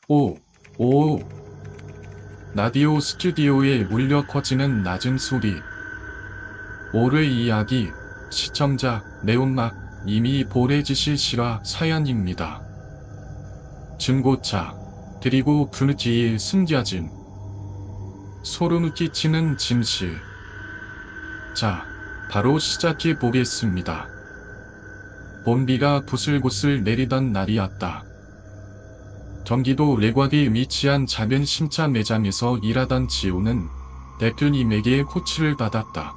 오, 오. 라디오 스튜디오에 울려 퍼지는 낮은 소리. 올해 이야기, 시청자, 매운맛, 이미 보내주실 실화 사연입니다. 중고차, 그리고 그 뒤에 숨겨진 소름 끼치는 진실. 자, 바로 시작해 보겠습니다. 봄비가 부슬부슬 내리던 날이었다. 경기도 레곽에 위치한 작은 신차 매장에서 일하던 지호는 대표님에게 호출을 받았다.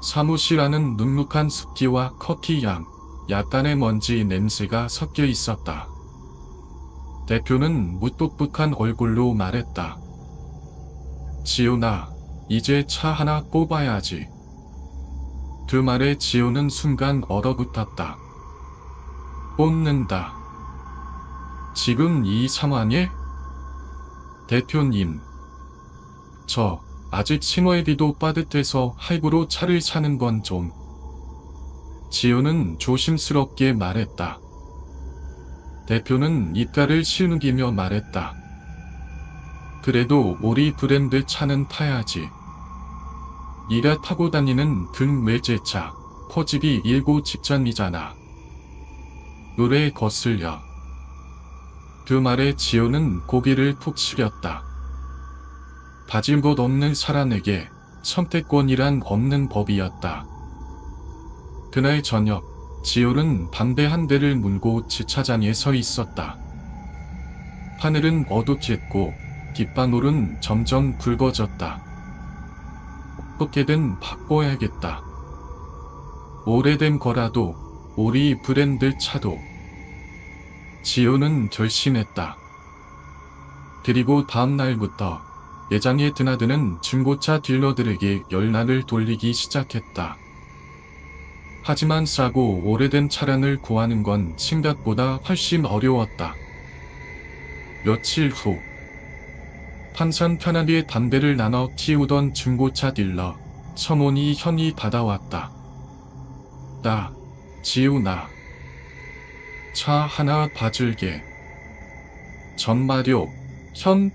사무실 안은 눅눅한 습기와 커피향, 약간의 먼지 냄새가 섞여 있었다. 대표는 무뚝뚝한 얼굴로 말했다. 지호나, 이제 차 하나 뽑아야지. 그 말에 지호는 순간 얼어붙었다. 뽑는다. 지금 이 상황에? 대표님, 저 아직 신호에비도 빠듯해서 할부로 차를 사는 건 좀. 지호는 조심스럽게 말했다. 대표는 입가를 실누기며 말했다. 그래도 우리 브랜드 차는 타야지. 네가 타고 다니는 근외제차, 포집이 일고 직전이잖아. 노래에 거슬려. 그 말에 지호는 고개를 푹 숙였다. 가진 것 없는 사람에게 선택권이란 없는 법이었다. 그날 저녁, 지호는 담배 한 대를 물고 주차장에 서 있었다. 하늘은 어둑했고 깃방울은 점점 붉어졌다. 어떻게든 바꿔야겠다. 오래된 거라도, 우리 브랜드 차도. 지호는 결심했다. 그리고 다음 날부터 매장에 드나드는 중고차 딜러들에게 연락을 돌리기 시작했다. 하지만 싸고 오래된 차량을 구하는 건 생각보다 훨씬 어려웠다. 며칠 후, 항상 편하게 담배를 나눠 피우던 중고차 딜러 서문이 현이 받아왔다. 나, 지우나. 차 하나 봐줄게. 정말요, 현?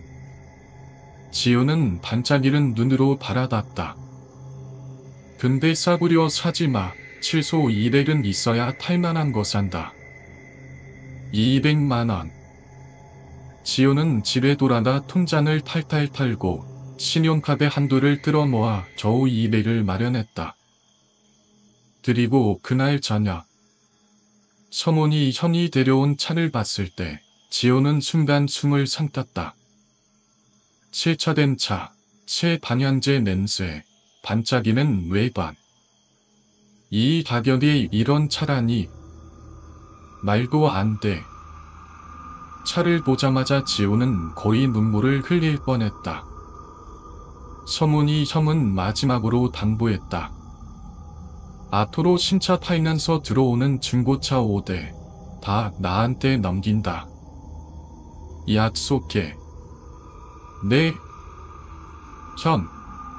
지우는 반짝이는 눈으로 바라봤다. 근데 싸구려 사지마. 최소 200은 있어야 탈만한 거 산다. 200만원. 지우는 집에 돌아가 통장을 탈탈 털고 신용카드 한도를 끌어모아 겨우 200을 마련했다. 그리고 그날 저녁, 서문이 현이 데려온 차를 봤을 때 지호는 순간 숨을 삼켰다. 세차된 차, 새 방향제 냄새, 반짝이는 외관. 이 가격에 이런 차라니. 말도 안 돼. 차를 보자마자 지호는 거의 눈물을 흘릴 뻔했다. 서문이 형은 마지막으로 당부했다. 앞으로 신차 팔면서 들어오는 중고차 5대 다 나한테 넘긴다. 약속해. 네. 현,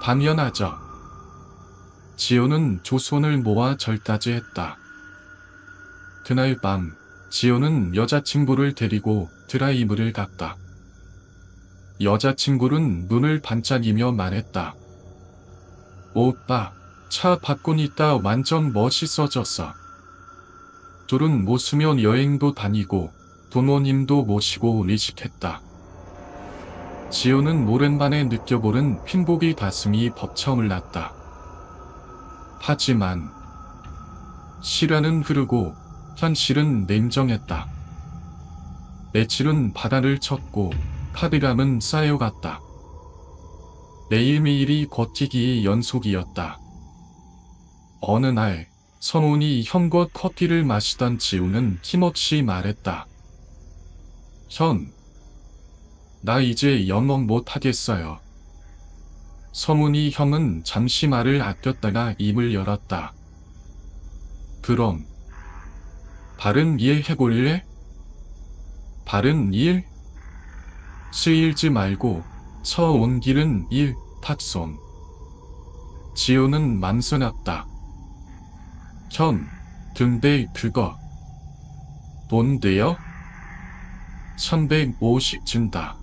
당연하죠. 지호는 조손을 모아 절따지했다. 그날 밤, 지호는 여자친구를 데리고 드라이브를 갔다. 여자친구는 눈을 반짝이며 말했다. 오빠, 차 바꾸니까 완전 멋있어졌어. 둘은 웃으며 여행도 다니고 부모님도 모시고 리식했다. 지호는 오랜만에 느껴보는 행복이 가슴이 벅차올랐다. 하지만 시간은 흐르고 현실은 냉정했다. 매출은 바다를 쳤고 카드감은 쌓여갔다. 매일매일이 버티기의 연속이었다. 어느 날 서문이 현과 커피를 마시던 지우는 힘없이 말했다. 현, 나 이제 영어 못하겠어요. 서문이 형은 잠시 말을 아꼈다가 입을 열었다. 그럼 바른 일 해볼래? 바른 일? 쓰일지 말고 서온 길은 일, 탁송. 지호는 만선했다. 현, 근데 그거 뭔데요? 1150 준다.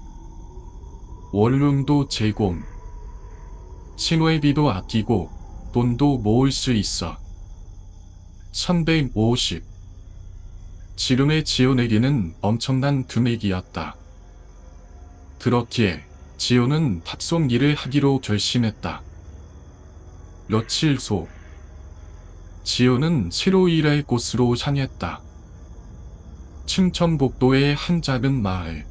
원룸도 제공. 신외비도 아끼고 돈도 모을 수 있어. 1150. 지름의 지온에게는 엄청난 금액이었다. 그렇기에 지온은 탑송 일을 하기로 결심했다. 며칠 후 지온은 새로 일할 곳으로 향했다. 충청북도의 한 작은 마을.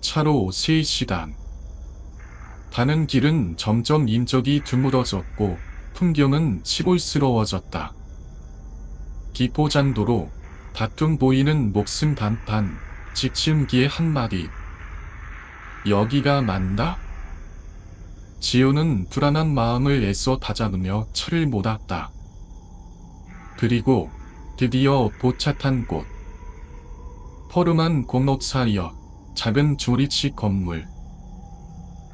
차로 3시간. 가는 길은 점점 인적이 드물어졌고 풍경은 시골스러워졌다. 기포장도로 다툼 보이는 목숨 단판, 지침기의 한마디. 여기가 맞나? 지호는 불안한 마음을 애써 다잡으며 철을 몰았다. 그리고 드디어 도착한 곳. 퍼름한 공업 사이여 작은 조립식 건물.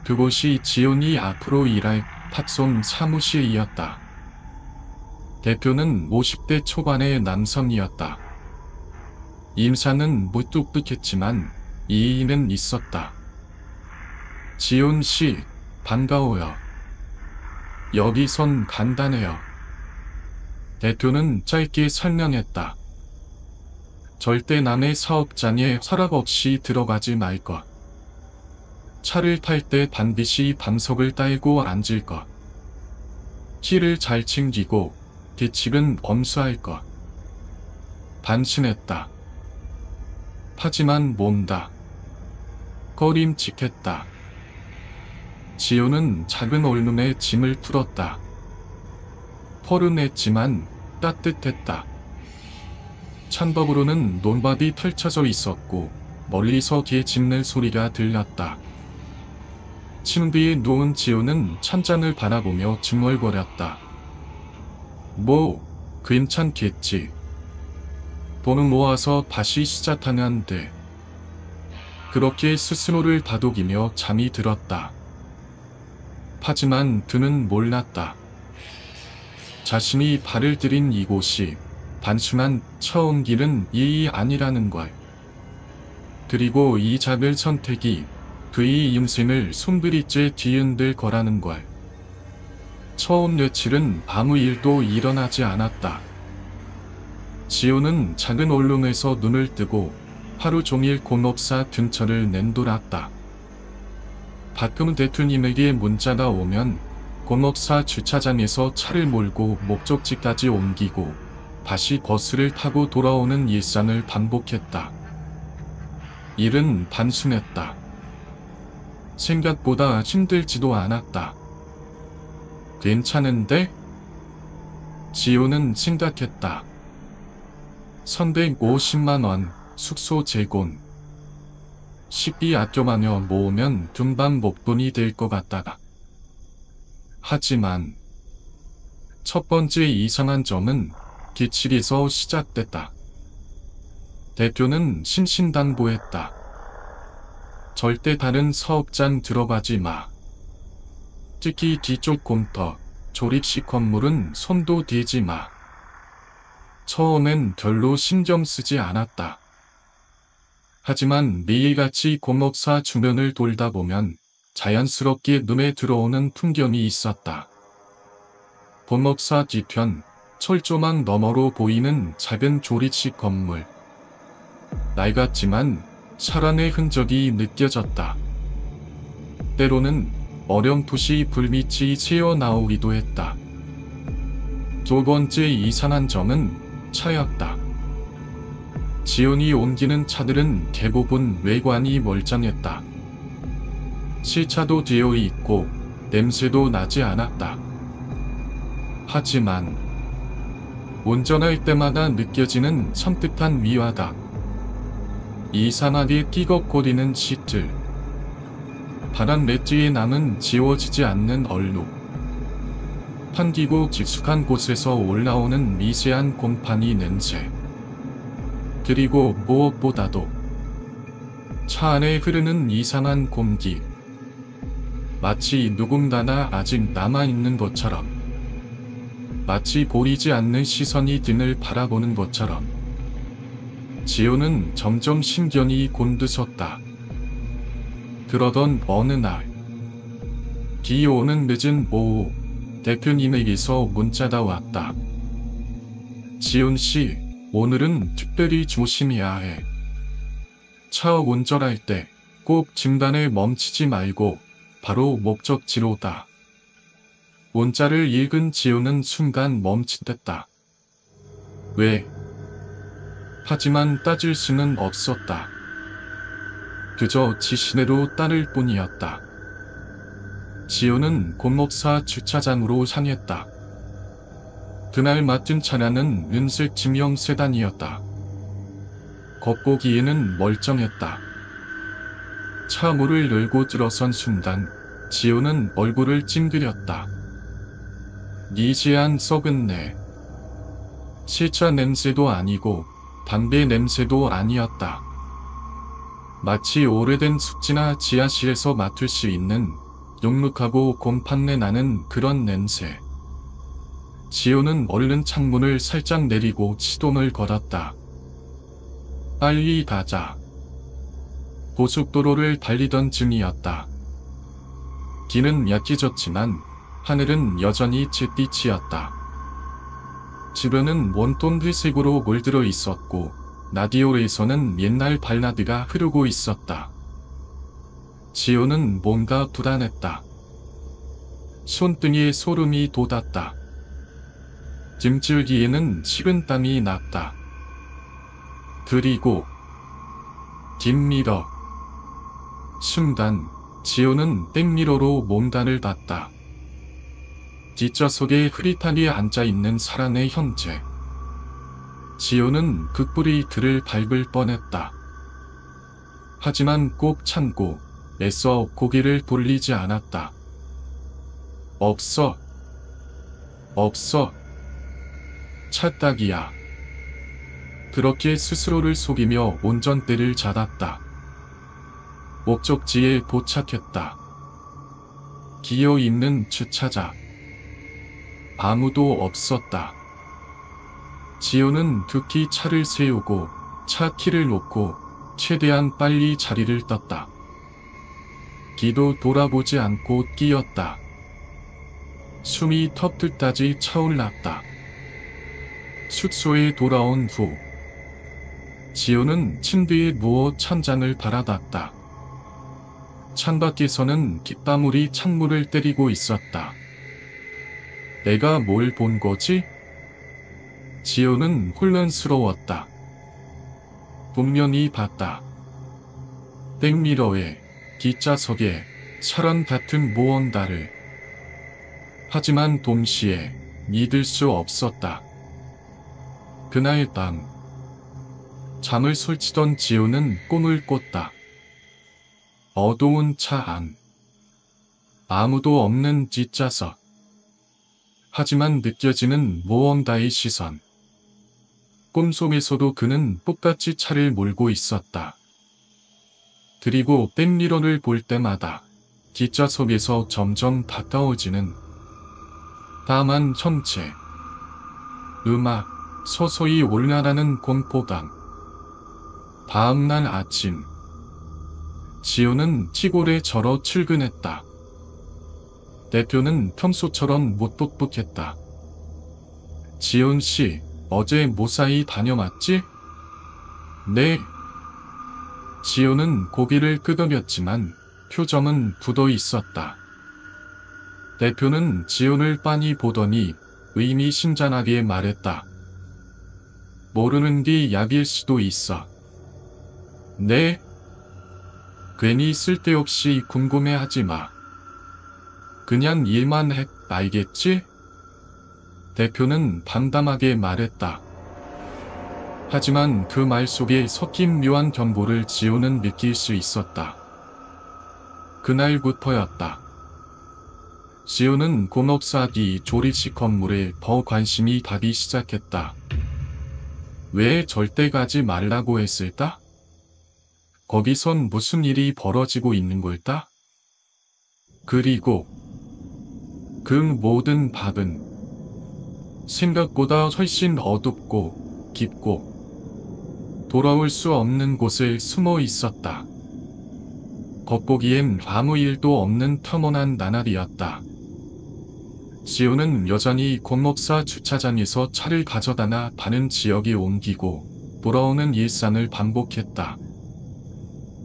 그곳이 지온이 앞으로 일할 탑송 사무실이었다. 대표는 50대 초반의 남성이었다. 임사는 무뚝뚝했지만 이의는 있었다. 지온 씨, 반가워요. 여기선 간단해요. 대표는 짧게 설명했다. 절대 남의 사업장에 허락 없이 들어가지 말 것. 차를 탈 때 반드시 방석을 딸고 앉을 것. 키를 잘 챙기고 뒤칙은 엄수할 것. 반신했다. 하지만 뭔다. 꺼림칙했다. 지호는 작은 얼룩에 짐을 풀었다. 퍼른했지만 따뜻했다. 찬밥으로는 논밭이 펼쳐져 있었고 멀리서 개 짖는 소리가 들렸다. 침대에 누운 지호는 찬장을 바라보며 중얼거렸다. 뭐 괜찮겠지. 돈을 모아서 다시 시작하면 돼. 그렇게 스스로를 다독이며 잠이 들었다. 하지만 그는 몰랐다. 자신이 발을 들인 이곳이 단순한 처음 길은 일이 아니라는 걸. 그리고 이 작은 선택이 그의 인생을 손브릿째 뒤흔들 거라는 걸. 처음 며칠은 아무 일도 일어나지 않았다. 지호는 작은 언론에서 눈을 뜨고 하루 종일 공업사 근처를 맴돌았다. 가끔 대표님에게 문자가 오면 공업사 주차장에서 차를 몰고 목적지까지 옮기고 다시 버스를 타고 돌아오는 일상을 반복했다. 일은 단순했다. 생각보다 힘들지도 않았다. 괜찮은데? 지호는 생각했다. 350만 원 숙소 제공. 식비 아껴가며 모으면 금방 목돈이 될 것 같다가. 하지만 첫 번째 이상한 점은 기칙에서 시작됐다. 대표는 신신당부했다. 절대 다른 사업장 들어가지 마. 특히 뒤쪽 공터, 조립식 건물은 손도 대지 마. 처음엔 별로 신경 쓰지 않았다. 하지만 매일같이 공업사 주변을 돌다 보면 자연스럽게 눈에 들어오는 풍경이 있었다. 공업사 뒤편, 철조망 너머로 보이는 작은 조립식 건물. 낡았지만 사람의 흔적이 느껴졌다. 때로는 어렴풋이 불빛이 새어나오기도 했다. 두 번째 이상한 점은 차였다. 지온이 옮기는 차들은 대부분 외관이 멀쩡했다. 시차도 되어 있고 냄새도 나지 않았다. 하지만 운전할 때마다 느껴지는 섬뜩한 위화감. 이상하게 끼걱거리는 시트. 바람 맷뒤에 남은 지워지지 않는 얼룩. 판기고 깊숙한 곳에서 올라오는 미세한 곰팡이 냄새. 그리고 무엇보다도 차 안에 흐르는 이상한 공기. 마치 누군가나 아직 남아있는 것처럼. 마치 보이지 않는 시선이 등을 바라보는 것처럼. 지호는 점점 신경이 곤두섰다. 그러던 어느 날, 비 오는 늦은 오후, 대표님에게서 문자가 왔다. 지훈 씨, 오늘은 특별히 조심해야 해. 차 운전할 때 꼭 중간에 멈추지 말고 바로 목적지로다. 문자를 읽은 지훈은 순간 멈칫했다. 왜? 하지만 따질 수는 없었다. 그저 지시대로 따를 뿐이었다. 지훈은 곰목사 주차장으로 향했다. 그날 맡은 차량은 은색 지명 세단이었다. 겉보기에는 멀쩡했다. 차 문을 열고 들어선 순간 지훈은 얼굴을 찡그렸다. 니지한 썩은 내. 시차 냄새도 아니고 담배 냄새도 아니었다. 마치 오래된 숙지나 지하실에서 맡을 수 있는 눅눅하고 곰팡내 나는 그런 냄새. 지훈은 얼른 창문을 살짝 내리고 시동을 걸었다. 빨리 가자. 고속도로를 달리던 중이었다. 길은 약해졌지만 하늘은 여전히 잿빛이었다. 주변은 온통 회색으로 물들어 있었고 라디오에서는 옛날 발라드가 흐르고 있었다. 지호는 뭔가 불안했다. 손등에 소름이 돋았다. 등줄기에는 식은땀이 났다. 그리고 뒷미러. 순간 지호는 백미러로 몸단을 봤다. 뒷좌석에 흐릿하게 앉아있는 사람의 형체. 지호는 극불이 그를 밟을 뻔했다. 하지만 꼭 참고 애써 고개를 돌리지 않았다. 없어. 없어. 찰떡이야. 그렇게 스스로를 속이며 운전대를 잡았다. 목적지에 도착했다. 기어 있는 주차장. 아무도 없었다. 지호는 급히 차를 세우고 차 키를 놓고 최대한 빨리 자리를 떴다. 뒤도 돌아보지 않고 뛰었다. 숨이 턱끝까지 차올랐다. 숙소에 돌아온 후 지호는 침대에 누워 천장을 바라봤다. 창밖에서는 빗방울이 창문을 때리고 있었다. 내가 뭘 본 거지? 지호는 혼란스러웠다. 분명히 봤다. 백미러에 뒷좌석에 사람 같은 무언가를. 하지만 동시에 믿을 수 없었다. 그날 밤 잠을 설치던 지호는 꿈을 꿨다. 어두운 차 안. 아무도 없는 뒷좌석. 하지만 느껴지는 무언가의 시선. 꿈속에서도 그는 똑같이 차를 몰고 있었다. 그리고 백미러를 볼 때마다 뒷좌석에서 점점 가까워지는 다만 형체. 음악, 서서히 올라가는 공포감. 다음날 아침 지호는 시골에 절어 출근했다. 대표는 평소처럼 무뚝뚝했다. 지훈 씨, 어제 무사히 다녀왔지? 네. 지호는 고개를 끄덕였지만 표정은 굳어 있었다. 대표는 지훈을 빤히 보더니 의미심장하게 말했다. 모르는 게 약일 수도 있어. 네? 괜히 쓸데없이 궁금해하지 마. 그냥 일만 해, 알겠지? 대표는 담담하게 말했다. 하지만 그 말 속에 섞인 묘한 경고를 지호는 느낄 수 있었다. 그날부터였다. 지호는 곰옥사기 조리식 건물에 더 관심이 가기 시작했다. 왜 절대 가지 말라고 했을까? 거기선 무슨 일이 벌어지고 있는 걸까? 그리고 그 모든 밥은 생각보다 훨씬 어둡고 깊고 돌아올 수 없는 곳에 숨어 있었다. 겉보기엔 아무 일도 없는 평온한 나날이었다. 지호는 여전히 공목사 주차장에서 차를 가져다나 다른 지역에 옮기고 돌아오는 일상을 반복했다.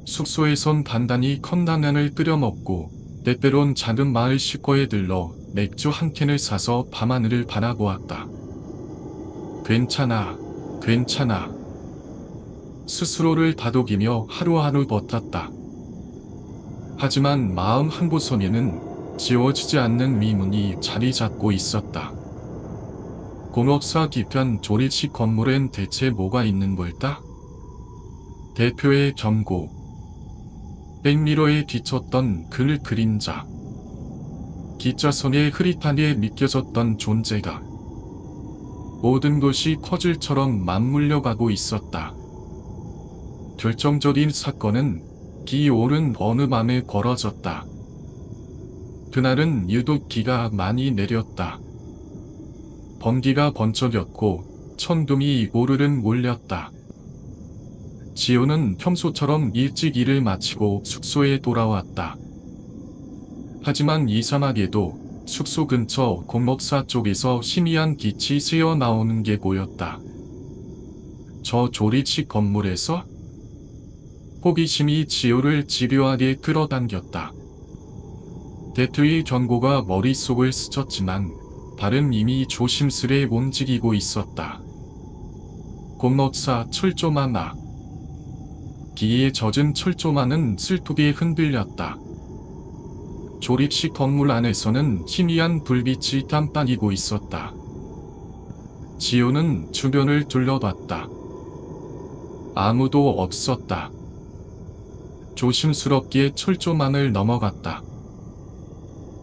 숙소에선 간단히 컵라면을 끓여 먹고 때때론 작은 마을 식구에 들러 맥주 한 캔을 사서 밤하늘을 바라보았다. 괜찮아, 괜찮아. 스스로를 다독이며 하루하루 버텼다. 하지만 마음 한구석에는 지워지지 않는 미문이 자리 잡고 있었다. 공업사 뒤편 조립식 건물엔 대체 뭐가 있는 걸까? 대표의 경고. 백미러에 비쳤던 그 그림자. 기차선의 흐릿하게 느껴졌던 존재가 모든 것이 퍼즐처럼 맞물려가고 있었다. 결정적인 사건은 비 오는 어느 밤에 벌어졌다. 그날은 유독 비가 많이 내렸다. 번개가 번쩍였고 천둥이 오르륵 몰렸다. 지호는 평소처럼 일찍 일을 마치고 숙소에 돌아왔다. 하지만 이상하게도 숙소 근처 공업사 쪽에서 희미한 빛이 새어나오는 게 보였다. 저 조립식 건물에서? 호기심이 지호를 집요하게 끌어당겼다. 대표의 경고가 머릿속을 스쳤지만 발은 이미 조심스레 움직이고 있었다. 공업사 철조망아. 비에 젖은 철조망은 슬프게 흔들렸다. 조립식 건물 안에서는 희미한 불빛이 깜빡이고 있었다. 지호는 주변을 둘러봤다. 아무도 없었다. 조심스럽게 철조망을 넘어갔다.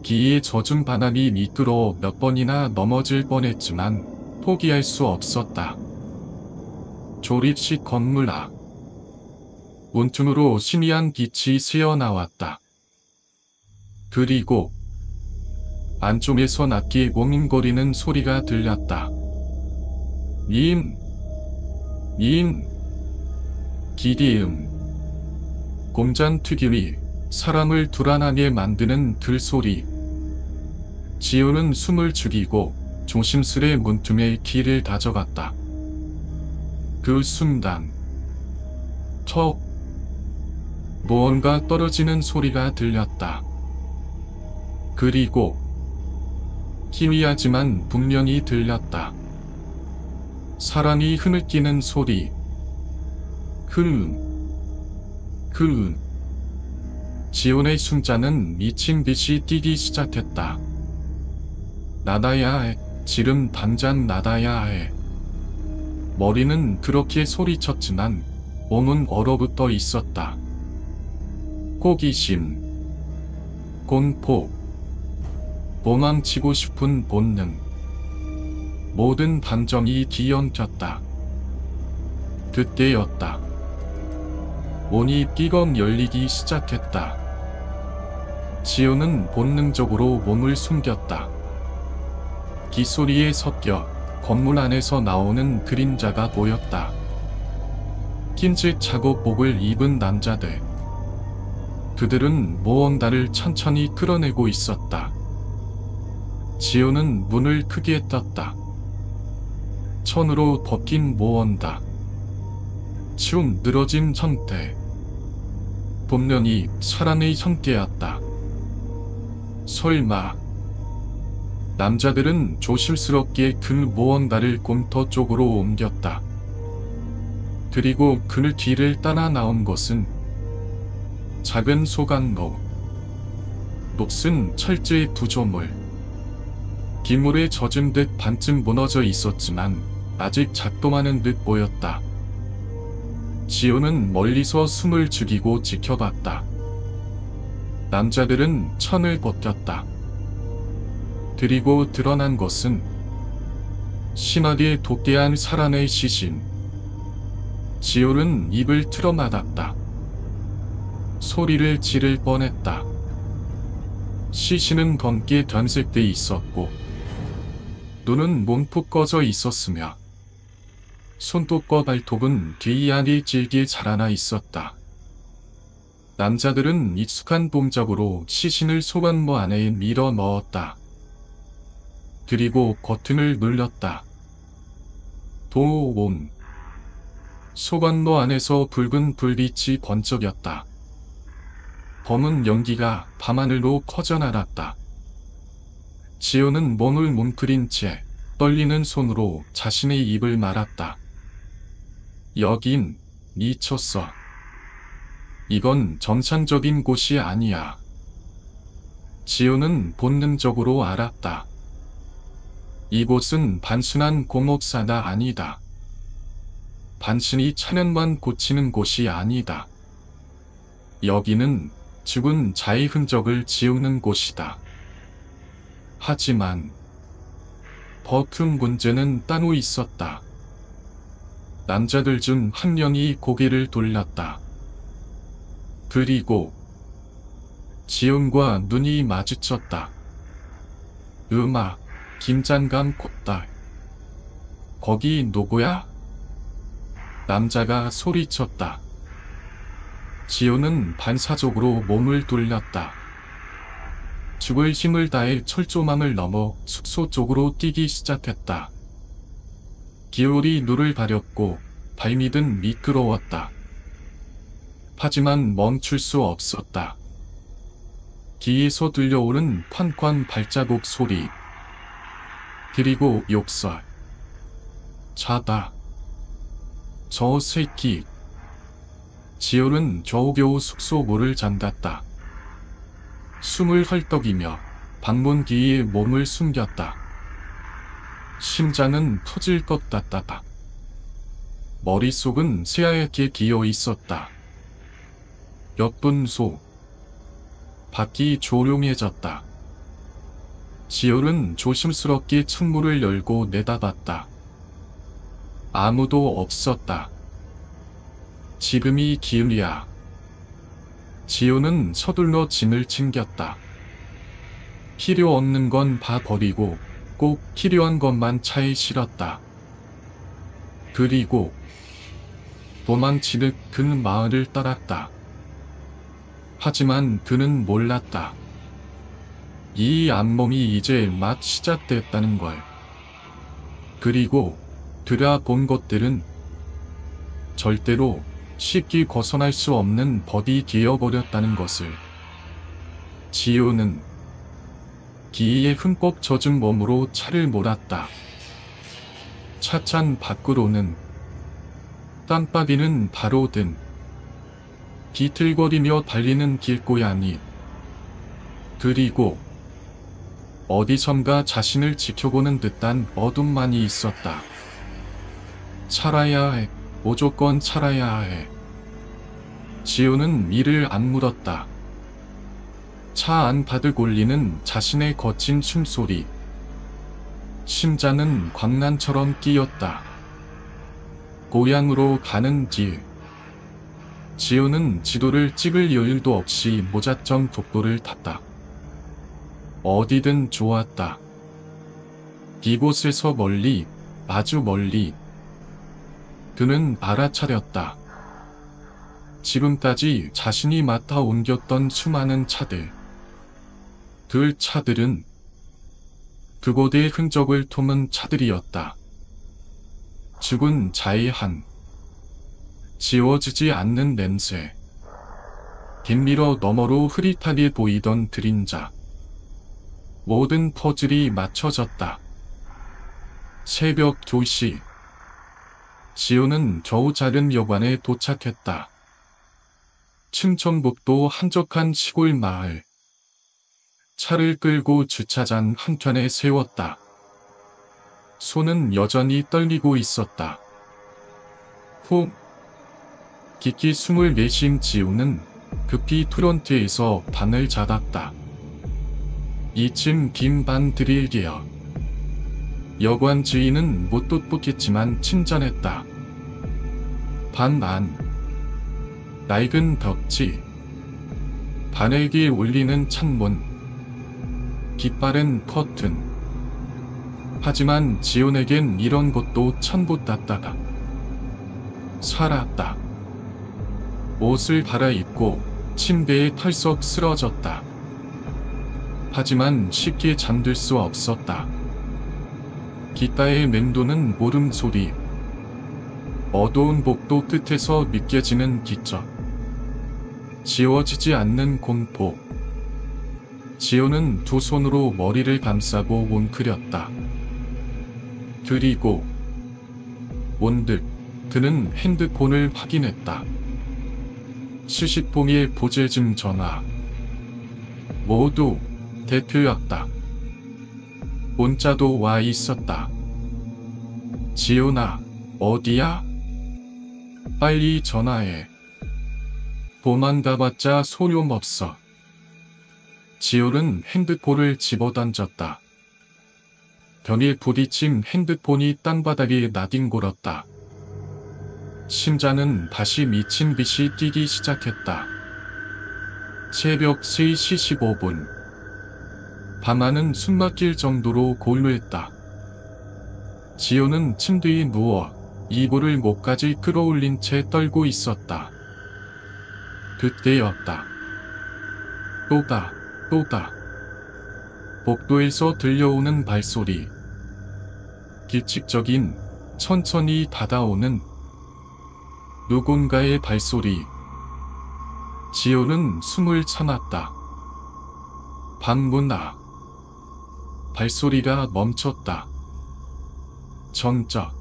비에 젖은 바닥이 미끄러워 몇 번이나 넘어질 뻔했지만 포기할 수 없었다. 조립식 건물 앞. 문틈으로 희미한 빛이 새어나왔다. 그리고 안쪽에서 낮게 몽롱거리는 소리가 들렸다. 님, 기디음. 곰잔 특유의 사람을 불안하게 만드는 들소리. 지호는 숨을 죽이고 조심스레 문틈에 귀를 다져갔다. 그 순간 턱 무언가 떨어지는 소리가 들렸다. 그리고 희미하지만 분명히 들렸다. 사람이 흐느끼는 소리. 지온의 숨자는 미친 듯이 뛰기 시작했다. 나다야 해. 지금 당장 나다야 해. 머리는 그렇게 소리쳤지만 몸은 얼어붙어 있었다. 호기심, 공포, 도망치고 싶은 본능. 모든 감정이 뒤엉켰다. 그때였다. 문이 삐걱 열리기 시작했다. 지호는 본능적으로 몸을 숨겼다. 기소리에 섞여 건물 안에서 나오는 그림자가 보였다. 흰색 작업복을 입은 남자들. 그들은 무언가를 천천히 끌어내고 있었다. 지호는 문을 크게 떴다. 천으로 덮인 무언가. 축 늘어진 형태. 분명히 사람의 형태였다. 설마. 남자들은 조심스럽게 그 무언가를 곰터 쪽으로 옮겼다. 그리고 그 뒤를 따라 나온 것은 작은 소각로. 녹슨 철제 구조물. 기물에 젖은 듯 반쯤 무너져 있었지만 아직 작동하는 듯 보였다. 지호는 멀리서 숨을 죽이고 지켜봤다. 남자들은 천을 벗겼다. 그리고 드러난 것은 심하게 독대한 사람의 시신. 지호는 입을 틀어막았다. 소리를 지를 뻔했다. 시신은 검게 변색돼 있었고 눈은 뭉푹 꺼져 있었으며 손톱과 발톱은 뒤이안이 질게 자라나 있었다. 남자들은 익숙한 동작으로 시신을 소관모 안에 밀어 넣었다. 그리고 버튼을 눌렀다. 도옹. 소관모 안에서 붉은 불빛이 번쩍였다. 검은 연기가 밤하늘로 퍼져나갔다. 지호는 몸을 뭉클인 채 떨리는 손으로 자신의 입을 말았다. 여긴 미쳤어. 이건 정상적인 곳이 아니야. 지호는 본능적으로 알았다. 이곳은 단순한 공업사가 아니다. 단순히 차량만 고치는 곳이 아니다. 여기는 죽은 자의 흔적을 지우는 곳이다. 하지만 더 큰 문제는 따로 있었다. 남자들 중 한 명이 고개를 돌렸다. 그리고 지훈과 눈이 마주쳤다. 음악, 김장감 콧달. 거기 누구야? 남자가 소리쳤다. 지훈은 반사적으로 몸을 돌렸다. 죽을 힘을 다해 철조망을 넘어 숙소 쪽으로 뛰기 시작했다. 기울이 눈을 가렸고 발밑은 미끄러웠다. 하지만 멈출 수 없었다. 뒤에서 들려오는 쾅쾅 발자국 소리. 그리고 욕설. 자다. 저 새끼. 지효는 겨우겨우 숙소 문을 잠갔다. 숨을 헐떡이며 방문 뒤에 몸을 숨겼다. 심장은 터질 것 같았다. 머릿속은 새하얗게 기어 있었다. 몇 분 후 밖이 조용해졌다. 지효는 조심스럽게 창문을 열고 내다봤다. 아무도 없었다. 지금이 기운이야. 지효는 서둘러 짐을 챙겼다. 필요 없는 건 다 버리고 꼭 필요한 것만 차에 실었다. 그리고 도망치듯 그는 마을을 따랐다. 하지만 그는 몰랐다. 이 암몸이 이제 막 시작됐다는 걸. 그리고 그가 본 것들은 절대로 쉽게 벗어날 수 없는 법이 되어버렸다는 것을. 지효는 기이에 흠뻑 젖은 몸으로 차를 몰았다. 차창 밖으로는 땀바비는 바로 든 비틀거리며 달리는 길고양이. 그리고 어디선가 자신을 지켜보는 듯한 어둠만이 있었다. 살아야 해. 무조건 살아야 해. 지효는 이를 안 물었다. 차 안 바득 올리는 자신의 거친 숨소리. 심장은 광란처럼 뛰었다. 고향으로 가는 길. 지효는 지도를 찍을 여유도 없이 무작정 독도를 탔다. 어디든 좋았다. 이곳에서 멀리, 아주 멀리. 그는 알아차렸다. 지금까지 자신이 맡아 옮겼던 수많은 차들. 그 차들은 그곳의 흔적을 품은 차들이었다. 죽은 자의 한. 지워지지 않는 냄새. 뒷미러 너머로 흐릿하게 보이던 그림자. 모든 퍼즐이 맞춰졌다. 새벽 2시. 지효는 겨우 작은 여관에 도착했다. 충청북도 한적한 시골 마을. 차를 끌고 주차장 한켠에 세웠다. 손은 여전히 떨리고 있었다. 후. 깊이 숨을 내쉰 지효는 급히 프론트에서 방을 잡았다. 2층 빈 방 드릴게요. 여관 주인은 무뚝뚝했지만 친절했다. 방 안. 낡은 벽지. 바늘기에 올리는 창문. 깃바른 커튼. 하지만 지온에겐 이런 것도 천봇 같다다. 살았다. 옷을 갈아입고 침대에 털썩 쓰러졌다. 하지만 쉽게 잠들 수 없었다. 귓가에 맴도는 울음소리, 어두운 복도 끝에서 느껴지는 기적, 지워지지 않는 공포. 지호는 두 손으로 머리를 감싸고 웅크렸다. 그리고 문득 그는 핸드폰을 확인했다. 시시봉의 보제즘 전화. 모두 대표였다. 문자도 와 있었다. 지훈아, 어디야? 빨리 전화해. 도망가봤자 소용없어. 지훈은 핸드폰을 집어던졌다. 벽에 부딪힌 핸드폰이 땅바닥에 나뒹굴었다. 심장은 다시 미친 듯이 뛰기 시작했다. 새벽 3시 15분. 밤하는 숨막힐 정도로 고요했다. 지호는 침대에 누워 이불을 목까지 끌어올린 채 떨고 있었다. 그때였다. 또다. 복도에서 들려오는 발소리. 규칙적인, 천천히 다가오는 누군가의 발소리. 지호는 숨을 참았다. 방문아. 발소리가 멈췄다. 정적.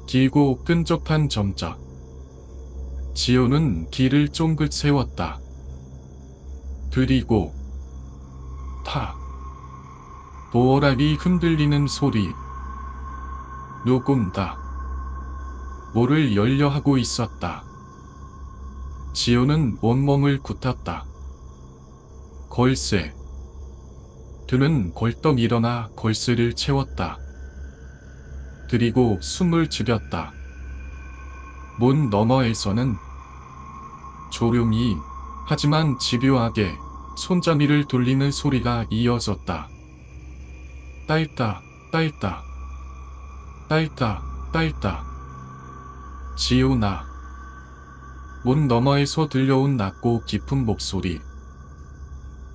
길고 끈적한 정적. 지호는 길을 쫑긋 세웠다. 그리고 도어락이 흔들리는 소리. 누군가 문을 열려 하고 있었다. 지호는 온몸을 굳혔다. 걸쇠. 그는 벌떡 일어나 걸쇠를 채웠다. 그리고 숨을 죽였다. 문 너머에서는 조용히 하지만 집요하게 손잡이를 돌리는 소리가 이어졌다. 딸까. 지훈아. 문 너머에서 들려온 낮고 깊은 목소리.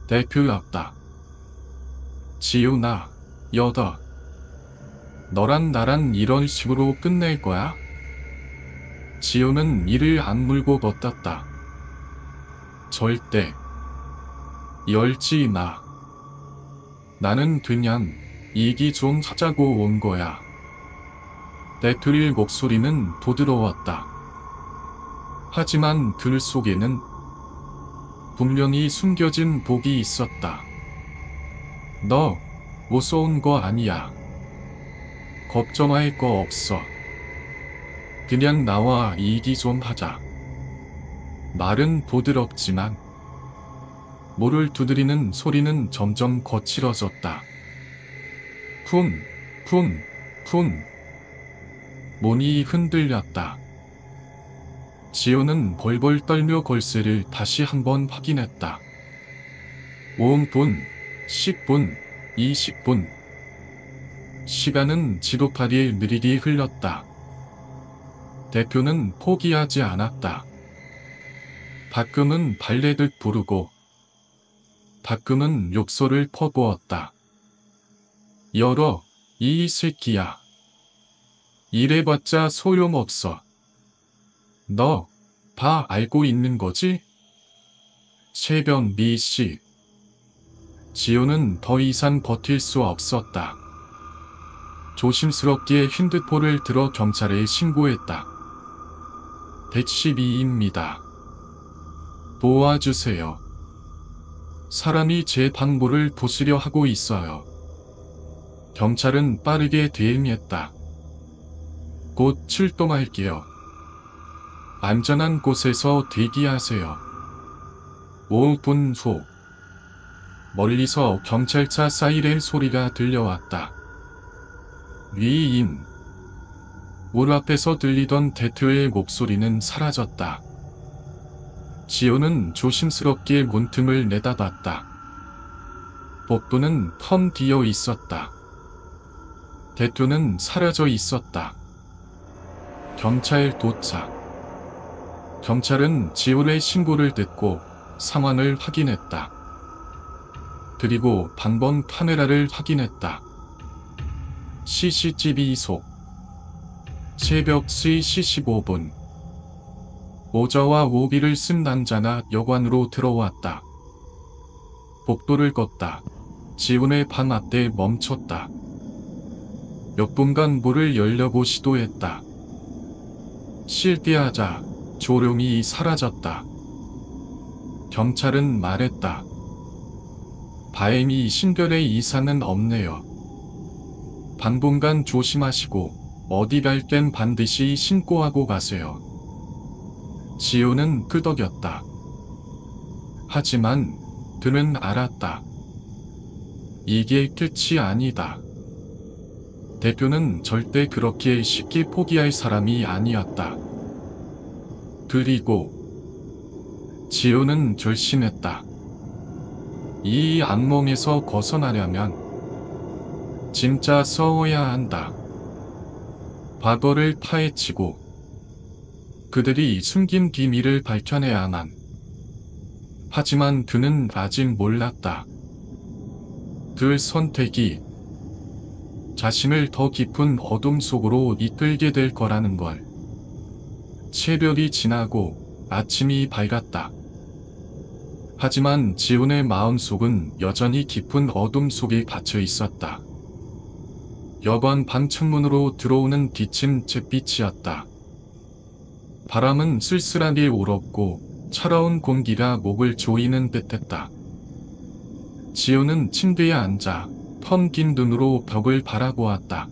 대표였다. 지훈아, 너랑 나랑 이런 식으로 끝낼 거야? 지훈은 이를 악물고 버텼다. 절대. 열지 마. 나는 그냥 얘기 좀 하자고 온 거야. 대투릴 목소리는 부드러웠다. 하지만 글 속에는 분명히 숨겨진 복이 있었다. 너 무서운 거 아니야. 걱정할 거 없어. 그냥 나와 얘기 좀 하자. 말은 부드럽지만 문을 두드리는 소리는 점점 거칠어졌다. 쿵. 문이 흔들렸다. 지호는 벌벌 떨며 걸쇠를 다시 한번 확인했다. 5분, 10분, 20분. 시간은 지도파리에 느리게 흘렀다. 대표는 포기하지 않았다. 가끔은 발레듯 부르고 가끔은 욕설을 퍼부었다. 열어, 이 새끼야. 이래봤자 소용없어. 너 다 알고 있는 거지? 새벽 4시. 지호는 더 이상 버틸 수 없었다. 조심스럽게 핸드폰을 들어 경찰에 신고했다. 112입니다. 도와주세요. 사람이 제 방문을 부수려 하고 있어요. 경찰은 빠르게 대응했다. 곧 출동할게요. 안전한 곳에서 대기하세요. 5분 후. 멀리서 경찰차 사이렌 소리가 들려왔다. 위임. 문 앞에서 들리던 대표의 목소리는 사라졌다. 지호는 조심스럽게 문틈을 내다봤다. 복도는 텅 비어 있었다. 대표는 사라져 있었다. 경찰 도착. 경찰은 지훈의 신고를 듣고 상황을 확인했다. 그리고 방범 카메라를 확인했다. CCTV 속 새벽 3시 15분 모자와 오비를 쓴 남자가 여관으로 들어왔다. 복도를 걷다 지훈의 방 앞에 멈췄다. 몇 분간 문을 열려고 시도했다. 실패하자 조용히 사라졌다. 경찰은 말했다. 다행히 신변에 이상은 없네요. 당분간 조심하시고 어디 갈 땐 반드시 신고하고 가세요. 지훈은 끄덕였다. 하지만 그는 알았다. 이게 끝이 아니다. 대표는 절대 그렇게 쉽게 포기할 사람이 아니었다. 그리고 지훈은 결심했다. 이 악몽에서 벗어나려면 진짜 싸워야 한다. 과거를 파헤치고 그들이 숨긴 비밀을 밝혀내야만. 하지만 그는 아직 몰랐다. 그 선택이 자신을 더 깊은 어둠 속으로 이끌게 될 거라는 걸. 새벽이 지나고 아침이 밝았다. 하지만 지훈의 마음속은 여전히 깊은 어둠 속에 갇혀 있었다. 여관 방 창문으로 들어오는 빛은 잿빛이었다. 바람은 쓸쓸하게 울었고 차가운 공기가 목을 조이는 듯했다. 지훈은 침대에 앉아 텅 긴 눈으로 벽을 바라보았다.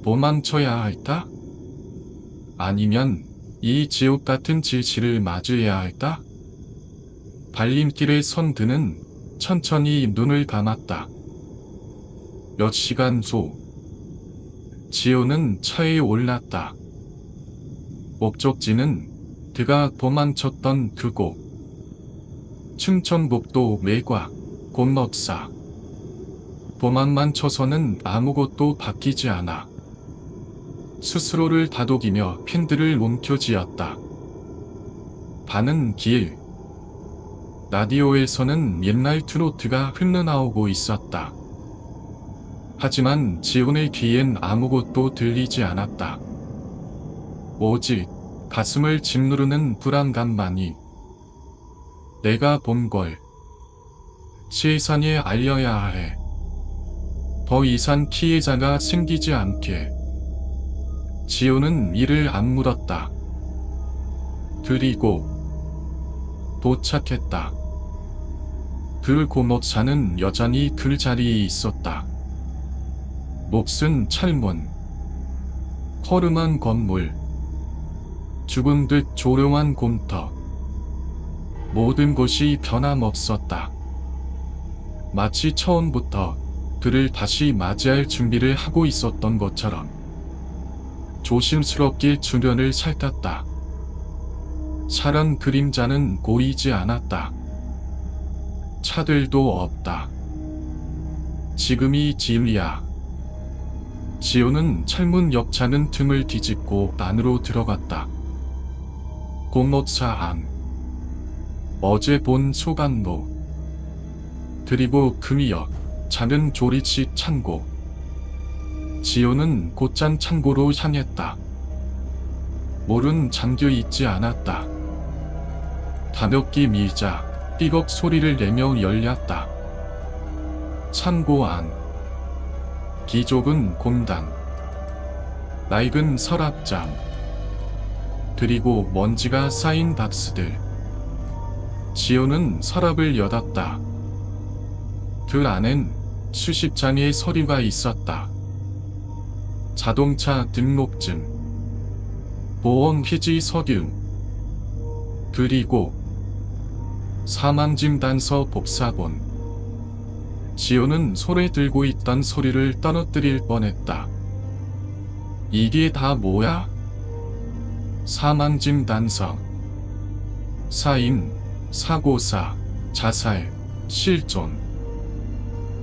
도망쳐야 할까? 아니면 이 지옥 같은 진실을 맞이해야 할까? 발림길에 선 그는 천천히 눈을 감았다. 몇 시간 후 지훈은 차에 올랐다. 목적지는 그가 도망쳤던 그곳. 충청북도 외과 곤넉사. 도망만 쳐서는 아무것도 바뀌지 않아. 스스로를 다독이며 핀들을 움켜쥐었다. 가는 길. 라디오에서는 옛날 트로트가 흘러나오고 있었다. 하지만 지훈의 귀엔 아무것도 들리지 않았다. 오직 가슴을 짓누르는 불안감만이. 내가 본 걸 세상에 알려야 해. 더 이상 피해자가 생기지 않게. 지훈은 이를 악물었다. 그리고 도착했다. 그 고목차는 여전히 그 자리에 있었다. 몹쓸 철문, 허름한 건물, 죽은 듯 조용한 곰터. 모든 것이 변함없었다. 마치 처음부터 그를 다시 맞이할 준비를 하고 있었던 것처럼. 조심스럽게 주변을 살폈다. 차량 그림자는 보이지 않았다. 차들도 없다. 지금이 진리야. 지훈은 철문 옆차는 틈을 뒤집고 안으로 들어갔다. 공업차 안. 어제 본 소간로. 그리고 금이역, 작은 조리식 창고. 지훈은 곧장 창고로 향했다. 문은 잠겨 있지 않았다. 가볍게 밀자 삐걱 소리를 내며 열렸다. 창고 안. 기존은 공단. 낡은 서랍장. 그리고 먼지가 쌓인 박스들. 지훈은 서랍을 열었다. 그 안엔 수십 장의 서류가 있었다. 자동차 등록증, 보험 피지 서류, 그리고 사망진단서 복사본. 지훈은 손에 들고 있던 서류를 떨어뜨릴 뻔했다. 이게 다 뭐야? 사망진단서, 사인, 사고사, 자살, 실존.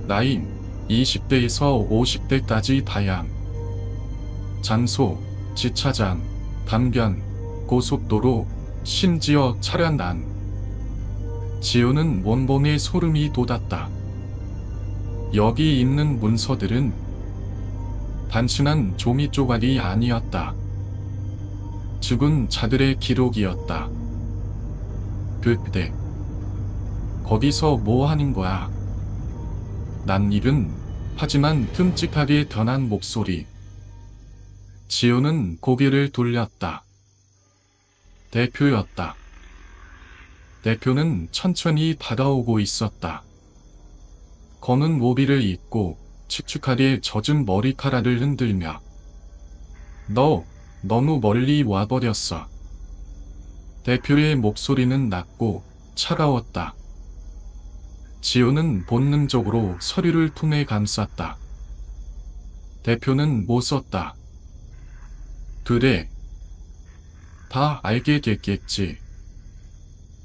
나이 20대에서 50대까지 다양. 장소 지차장, 강변, 고속도로, 심지어 차량 안. 지우는 온몸에 소름이 돋았다. 여기 있는 문서들은 단순한 종이 조각이 아니었다. 죽은 자들의 기록이었다. 그때 거기서 뭐 하는 거야? 난 일은 하지만 끔찍하게 변한 목소리. 지우는 고개를 돌렸다. 대표였다. 대표는 천천히 다가오고 있었다. 검은 모비를 입고 축축하게 젖은 머리카락을 흔들며 너 너무 멀리 와버렸어. 대표의 목소리는 낮고 차가웠다. 지우는 본능적으로 서류를 품에 감쌌다. 대표는 못 썼다. 그래. 다 알게 됐겠지.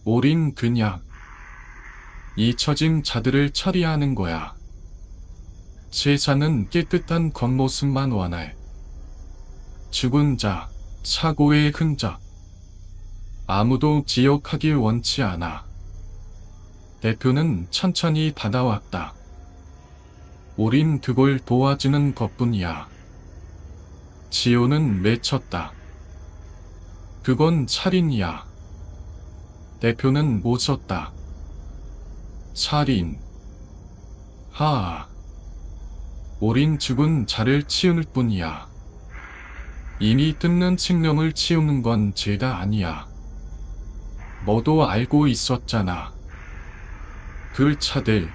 우린 그냥 잊혀진 자들을 처리하는 거야. 세상은 깨끗한 겉모습만 원해. 죽은 자, 사고의 흔적. 아무도 기억하길 원치 않아. 대표는 천천히 다가왔다. 우린 그걸 도와주는 것뿐이야. 지우는 외쳤다. 그건 살인이야. 대표는 웃었다. 살인. 하아. 우린 죽은 자를 치울 뿐이야. 이미 뜯는 칙령을 치우는 건 죄가 아니야. 너도 알고 있었잖아. 그 차들,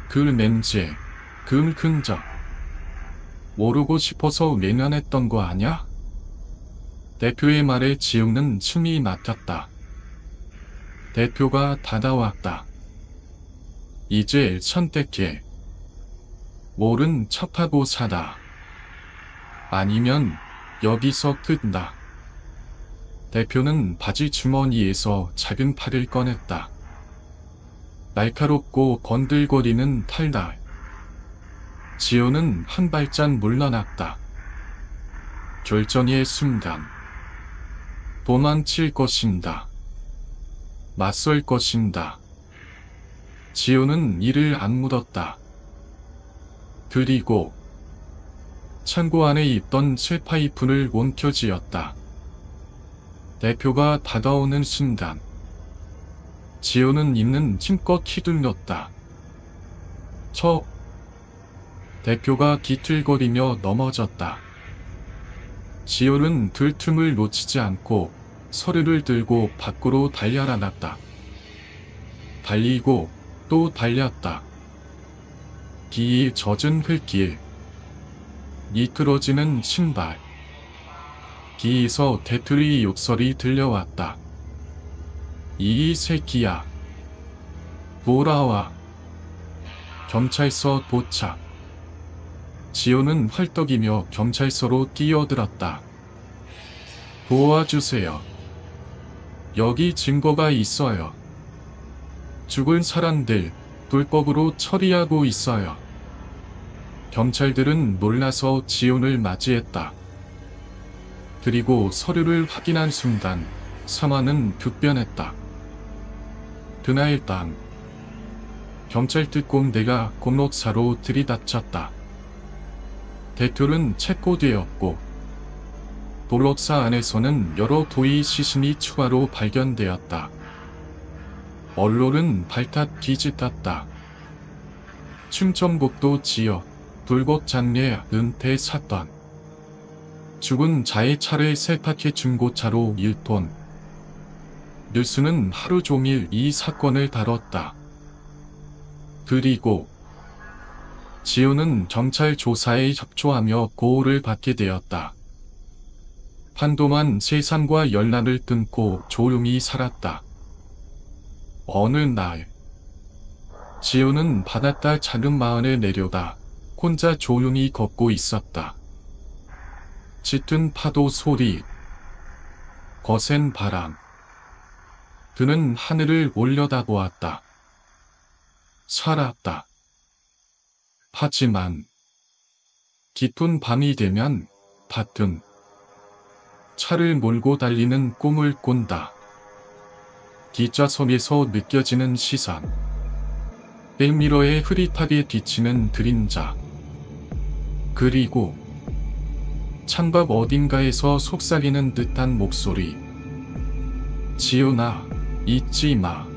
그 냄새, 그 흔적. 모르고 싶어서 외면했던 거 아냐? 대표의 말에 지우는 숨이 막혔다. 대표가 다가왔다. 이제 선택해. 모른 척하고 살아. 아니면 여기서 끝나. 대표는 바지 주머니에서 작은 팔을 꺼냈다. 날카롭고 번들거리는 탈달. 지우는 한 발짝 물러났다. 결정의 순간. 도망칠 것인다. 맞설 것인다. 지우는 이를 악물었다. 그리고 창고 안에 있던 쇠파이프를 움켜쥐었다. 대표가 다가오는 순간 지우는 입는 힘껏 휘둘렀다. 대표가 기틀거리며 넘어졌다. 지우는 그 틈을 놓치지 않고 서류를 들고 밖으로 달려나갔다. 달리고 또 달렸다. 비 젖은 흙길, 미끄러지는 신발. 비에서 대표의 욕설이 들려왔다. 이 새끼야. 돌아와. 경찰서 도착. 지우는 헐떡이며 경찰서로 뛰어들었다. 도와주세요. 여기 증거가 있어요. 죽은 사람들 불법으로 처리하고 있어요. 경찰들은 놀라서 지훈을 맞이했다. 그리고 서류를 확인한 순간 상황은 급변했다. 그날 밤 경찰 특공대가 공록사로 들이닥쳤다. 대표는 체포되었고 도록사 안에서는 여러 도의 시신이 추가로 발견되었다. 언론은 발칵 뒤집혔다. 충청북도 지역 불법 장례 은퇴 사건. 죽은 자의 차를 세탁해 중고차로 1톤. 뉴스는 하루 종일 이 사건을 다뤘다. 그리고 지우는 경찰 조사에 협조하며 고호를 받게 되었다. 한동안 세상과 연락을 끊고 조용히 살았다. 어느 날 지우는 바닷가 작은 마을에 내려다 혼자 조용히 걷고 있었다. 짙은 파도 소리, 거센 바람. 그는 하늘을 올려다보았다. 살았다. 하지만 깊은 밤이 되면 밭은 차를 몰고 달리는 꿈을 꾼다. 뒷좌석에서 느껴지는 시선. 백미러에 흐릿하게 비치는 그림자. 그리고 창밖 어딘가에서 속삭이는 듯한 목소리. 지훈아, 잊지 마.